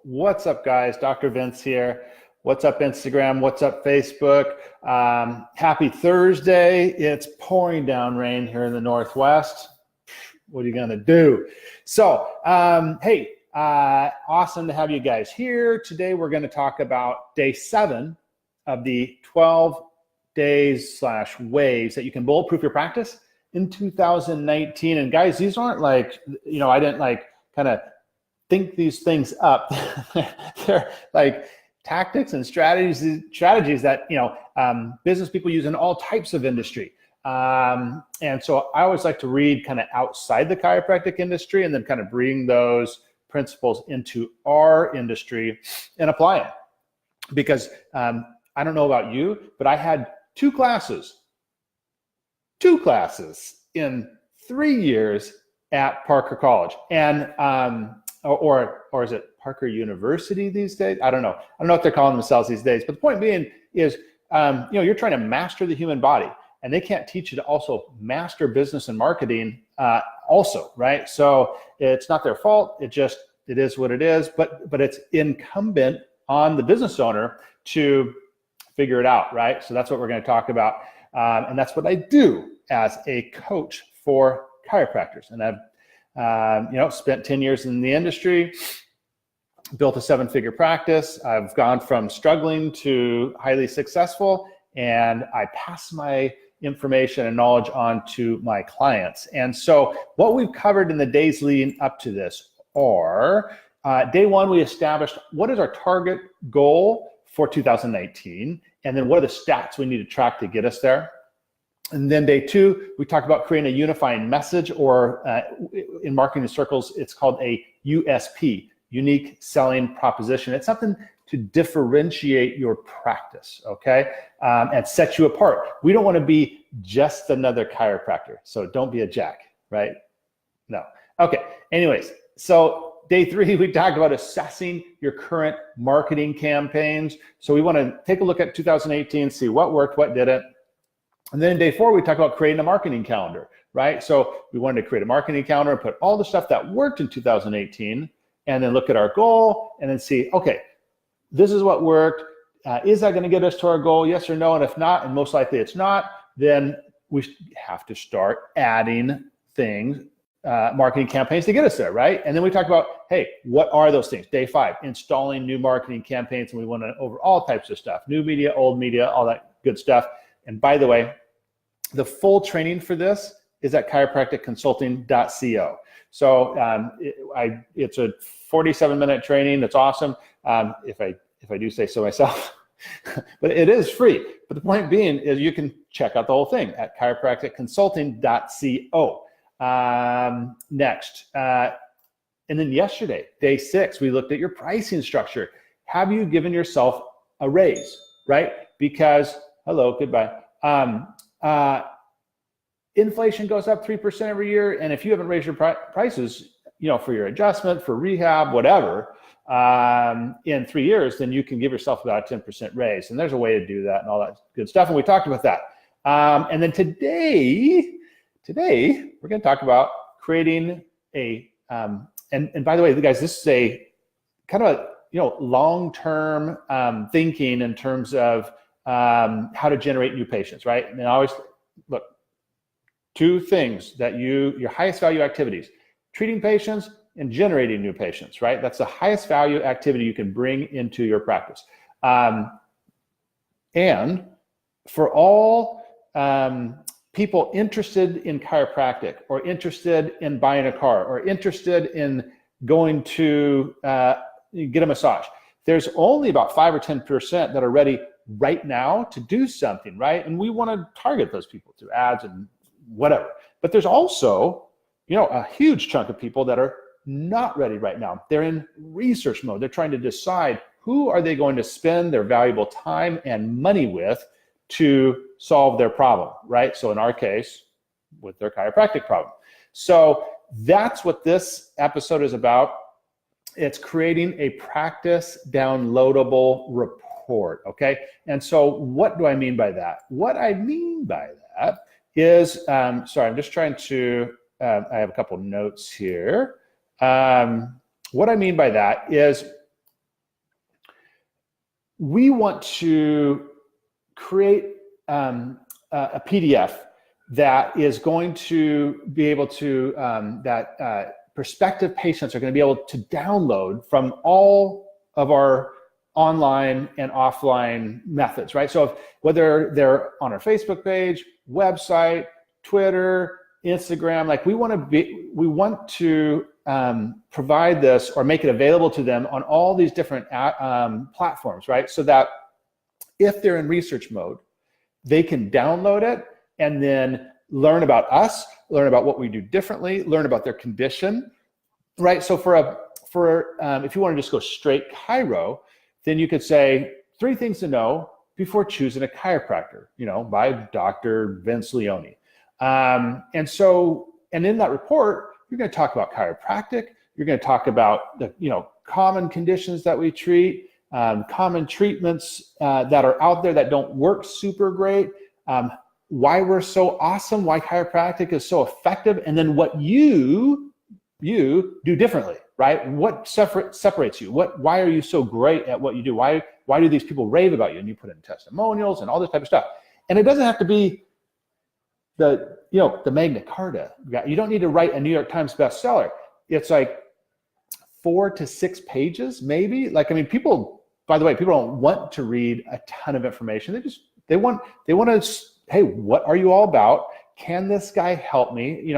What's up, guys? Dr. Vince here. What's up, Instagram? What's up, Facebook? Happy Thursday. It's pouring down rain here in the Northwest. What are you going to do? So, hey, awesome to have you guys here. Today, we're going to talk about day 7 of the 12 days/ways that you can bulletproof your practice in 2019. And guys, these aren't like, I didn't like kind of think these things up. They're like tactics and strategies that business people use in all types of industry. And so I always like to read kind of outside the chiropractic industry and then kind of bring those principles into our industry and apply it. Because I don't know about you, but I had two classes in 3 years at Parker College, and or is it Parker University these days? I don't know what they're calling themselves these days. But the point being is, you're trying to master the human body, and they can't teach you to also master business and marketing also, right? So it's not their fault. It is what it is. But it's incumbent on the business owner to figure it out, right? So that's what we're going to talk about, and that's what I do as a coach for chiropractors. And I've spent 10 years in the industry, built a 7-figure practice. I've gone from struggling to highly successful, and I pass my information and knowledge on to my clients. And so what we've covered in the days leading up to this are, day 1, we established what is our target goal for 2019, and then what are the stats we need to track to get us there. And then day 2, we talked about creating a unifying message, or in marketing circles, it's called a USP, unique selling proposition. It's something to differentiate your practice, okay, and set you apart. We don't want to be just another chiropractor, so don't be a jack, right? No. Okay, anyways, so day 3, we talked about assessing your current marketing campaigns. So we want to take a look at 2018, see what worked, what didn't. And then day 4, we talk about creating a marketing calendar, right? So we wanted to create a marketing calendar and put all the stuff that worked in 2018, and then look at our goal and then see, okay, this is what worked. Is that going to get us to our goal? Yes or no? And if not, and most likely it's not, then we have to start adding things, marketing campaigns to get us there, right? And then we talk about, hey, what are those things? Day 5, installing new marketing campaigns, and we went over all types of stuff, new media, old media, all that good stuff. And by the way, the full training for this is at chiropracticconsulting.co. So it's a 47-minute training. That's awesome, if I do say so myself. But it is free. But the point being is you can check out the whole thing at chiropracticconsulting.co. Next, and then yesterday, day 6, we looked at your pricing structure. Have you given yourself a raise, right? Because hello, goodbye. Inflation goes up 3% every year, and if you haven't raised your prices, for your adjustment, for rehab, whatever, in 3 years, then you can give yourself about a 10% raise. And there's a way to do that and all that good stuff. And we talked about that. And then today we're going to talk about creating a and by the way, guys, this is a kind of a long-term thinking in terms of how to generate new patients, right? And always look, 2 things that your highest value activities, treating patients and generating new patients, right? That's the highest value activity you can bring into your practice. And for all people interested in chiropractic, or interested in buying a car, or interested in going to get a massage, there's only about 5 or 10% that are ready right now to do something, right? And we want to target those people through ads and whatever. But there's also, a huge chunk of people that are not ready right now. They're in research mode. They're trying to decide who are they going to spend their valuable time and money with to solve their problem, right? So in our case, with their chiropractic problem. So that's what this episode is about. It's creating a practice downloadable report, okay? And so what do I mean by that? What I mean by that is, sorry, I'm just trying to, I have a couple notes here. What I mean by that is we want to create a PDF that is going to be able to, that prospective patients are going to be able to download from all of our online and offline methods, right? So whether they're on our Facebook page, website, Twitter, Instagram, like we want to provide this or make it available to them on all these different platforms, right? So that if they're in research mode, they can download it and then learn about us, learn about what we do differently, learn about their condition, right? So if you want to just go straight chiro, then you could say 3 things to know before choosing a chiropractor, by Dr. Vince Leone. And in that report, you're going to talk about chiropractic. You're going to talk about the common conditions that we treat, common treatments that are out there that don't work super great, why we're so awesome, why chiropractic is so effective, and then what you do differently, right? What separates you? Why are you so great at what you do? Why do these people rave about you? And you put in testimonials and all this type of stuff. And it doesn't have to be the Magna Carta. You don't need to write a New York Times bestseller. It's like 4 to 6 pages, maybe. People don't want to read a ton of information. They want to, hey, what are you all about? Can this guy help me?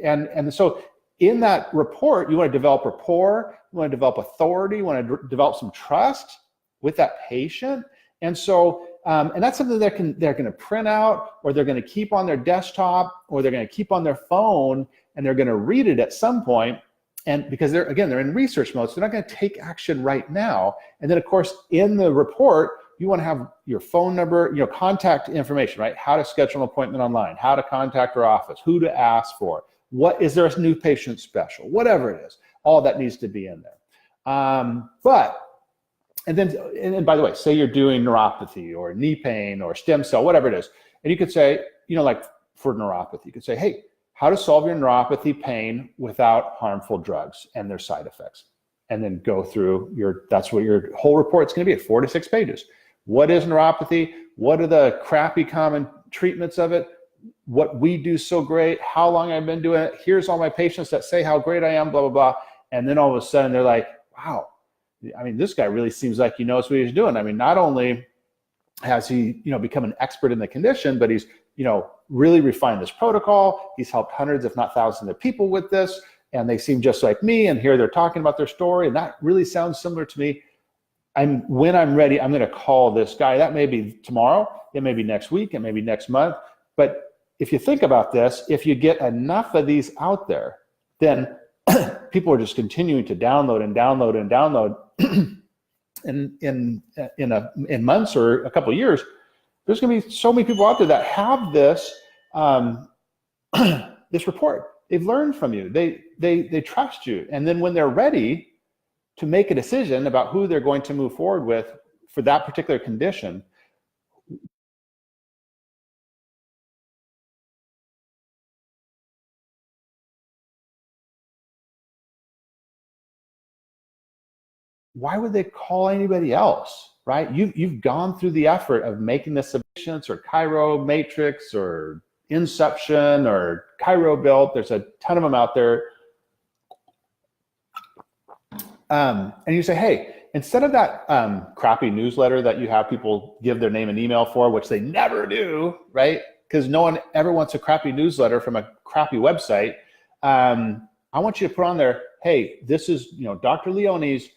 And so in that report, you want to develop rapport, you want to develop authority, you want to develop some trust with that patient. And so, and that's something they're going to print out, or they're going to keep on their desktop, or they're going to keep on their phone, and they're going to read it at some point. And because they're in research mode, so they're not going to take action right now. And then of course, in the report, you want to have your phone number, contact information, right? How to schedule an appointment online, how to contact our office, who to ask for, is there a new patient special, whatever it is, all that needs to be in there. And then by the way, say you're doing neuropathy or knee pain or stem cell, whatever it is. And you could say, like for neuropathy, you could say, hey, how to solve your neuropathy pain without harmful drugs and their side effects. And then go through that's what your whole report's going to be, at 4 to 6 pages. What is neuropathy? What are the crappy common treatments of it? What we do so great, how long I've been doing it. Here's all my patients that say how great I am, blah, blah, blah. And then all of a sudden they're like, wow, this guy really seems like he knows what he's doing. Not only has he, become an expert in the condition, but he's, really refined this protocol. He's helped hundreds, if not thousands of people with this, and they seem just like me, and here they're talking about their story, and that really sounds similar to me. When I'm ready, I'm going to call this guy. That may be tomorrow, it may be next week, it may be next month. But if you think about this, if you get enough of these out there, then people are just continuing to download and download and download. in months or a couple of years, there's going to be so many people out there that have this this report. They've learned from you. They trust you. And then when they're ready to make a decision about who they're going to move forward with for that particular condition, why would they call anybody else, right? You've gone through the effort of making this a patients or Chiro Matrix or Inception or Chiro Built. There's a ton of them out there. And you say, hey, instead of that crappy newsletter that you have people give their name and email for, which they never do, right? Because no one ever wants a crappy newsletter from a crappy website. I want you to put on there, hey, this is Dr. Leone's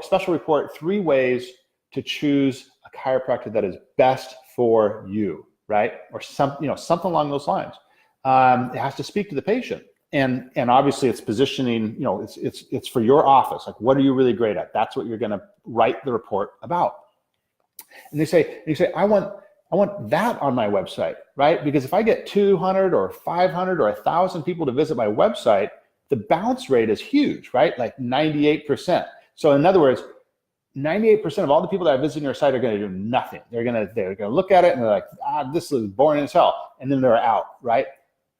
special report, 3 ways to choose a chiropractor that is best for you, right? Or something along those lines. It has to speak to the patient, and obviously it's positioning. It's for your office. Like, what are you really great at? That's what you're going to write the report about. And you say, I want that on my website, right? Because if I get 200 or 500 or 1,000 people to visit my website, the bounce rate is huge, right? Like 98%. So in other words, 98% of all the people that are visiting your site are going to do nothing. They're going to look at it and they're like, this is boring as hell. And then they're out, right?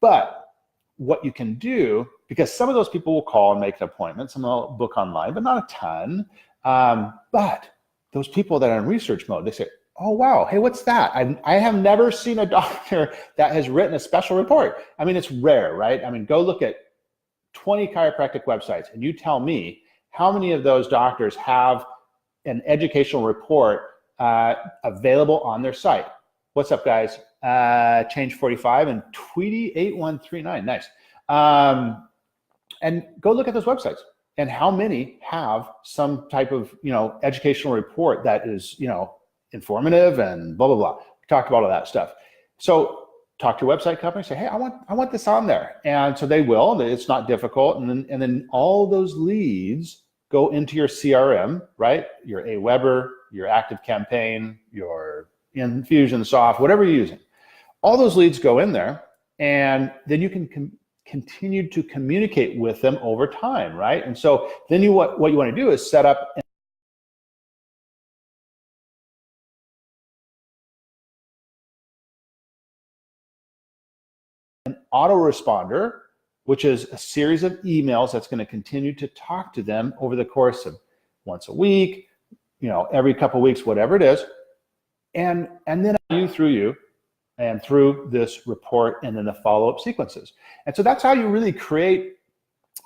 But what you can do, because some of those people will call and make an appointment, some will book online, but not a ton. But those people that are in research mode, they say, oh, wow, hey, what's that? I have never seen a doctor that has written a special report. I mean, it's rare, right? I mean, go look at 20 chiropractic websites and you tell me how many of those doctors have an educational report available on their site. What's up, guys? Change 45 and Tweety 8139. Nice. And go look at those websites and how many have some type of, educational report that is, informative and blah, blah, blah. We talked about all that stuff. So talk to your website company, say, hey, I want this on there. And so they will, it's not difficult. And then all those leads go into your CRM, right? Your Aweber, your ActiveCampaign, your Infusionsoft, whatever you're using. All those leads go in there, and then you can continue to communicate with them over time, right? And so then what you want to do is set up an autoresponder, which is a series of emails that's going to continue to talk to them over the course of once a week, every couple of weeks, whatever it is. And then through you and through this report and then the follow-up sequences. And so that's how you really create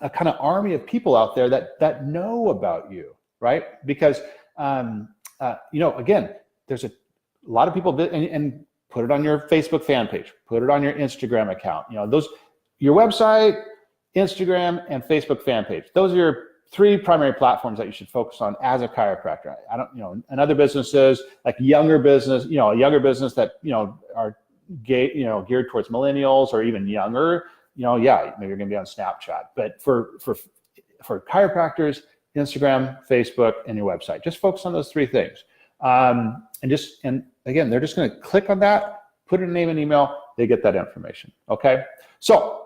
a kind of army of people out there that know about you, right? Because, again, there's a lot of people, and put it on your Facebook fan page, put it on your Instagram account. Your website, Instagram, and Facebook fan page. Those are your 3 primary platforms that you should focus on as a chiropractor. I don't, and other businesses like younger business, a younger business that, are geared towards millennials or even younger, maybe you're going to be on Snapchat. But for chiropractors, Instagram, Facebook, and your website, just focus on those 3 things. And again, they're just going to click on that, put in a name and email, they get that information. Okay. So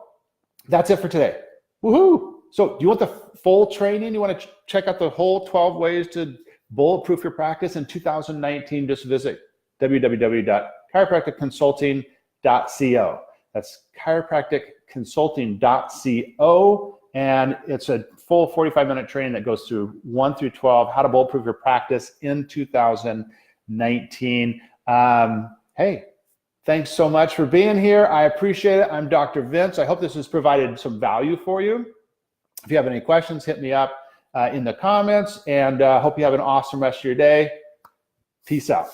that's it for today. Woohoo. So do you want the full training? You want to check out the whole 12 ways to bulletproof your practice in 2019? Just visit www.chiropracticconsulting.co. That's chiropracticconsulting.co. And it's a full 45-minute training that goes through 1 through 12, how to bulletproof your practice in 2019. Hey, thanks so much for being here. I appreciate it. I'm Dr. Vince. I hope this has provided some value for you. If you have any questions, hit me up in the comments, and hope you have an awesome rest of your day. Peace out.